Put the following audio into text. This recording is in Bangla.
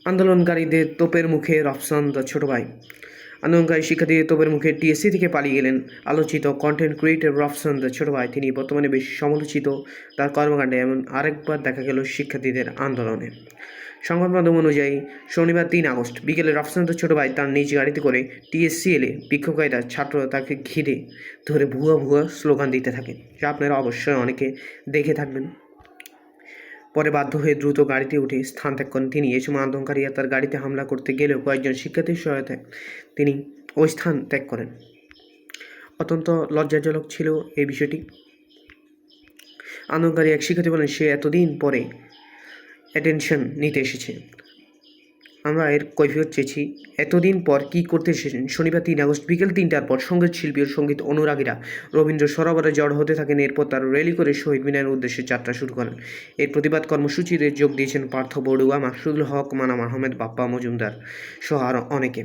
আন্দোলনকারীদের তোপের মুখে রফসান দ্য ছোট ভাই। আন্দোলনকারী শিক্ষার্থীদের তোপের মুখে টিএসসি থেকে পালিয়ে গেলেন আলোচিত কন্টেন্ট ক্রিয়েটর রফসান দ্য ছোট ভাই। তিনি বর্তমানে বেশ সমালোচিত তার কর্মকাণ্ডে। এমন আরেকবার দেখা গেল শিক্ষার্থীদের আন্দোলনে। সংবাদ মাধ্যম অনুযায়ী শনিবার 3 আগস্ট বিকেলে রফসান দ্য ছোট ভাই তার নিজ গাড়িতে করে টিএসসি এলে বিক্ষোভকারীরা ছাত্ররা তাকে ঘিরে ধরে ভুয়া ভুয়া স্লোগান দিতে থাকে, যা আপনারা অবশ্যই অনেকে দেখে থাকবেন। পরে বাধ্য হয়ে দ্রুত গাড়িতে উঠে স্থান ত্যাগ করেন তিনি। এই সময় আন্দোলনকারীরা তার গাড়িতে হামলা করতে গেলেও কয়েকজন শিক্ষার্থীর সহায়তায় তিনি ওই স্থান ত্যাগ করেন। অত্যন্ত লজ্জাজনক ছিল এই বিষয়টি। আন্দোলনকারী এক শিক্ষার্থী বলেন, সে এতদিন পরে অ্যাটেনশন নিতে এসেছে। আমরা এর কৈফিয়ত চেয়েছি, এতদিন পর কী করতে এসেছেন। শনিবার 3 আগস্ট বিকেল 3টার পর সঙ্গীত শিল্পী ও সঙ্গীত অনুরাগীরা রবীন্দ্র সরোবরে জড়ো হতে থাকেন। এরপর তারা র্যালি করে শহীদ মিনারের উদ্দেশ্যে যাত্রা শুরু করেন। এই প্রতিবাদ কর্মসূচিতে যোগ দিয়েছেন পার্থ বড়ুয়া, মাকসুদুল হক, মানাম আহমেদ, বাপ্পা মজুমদার সহ আরও অনেকে।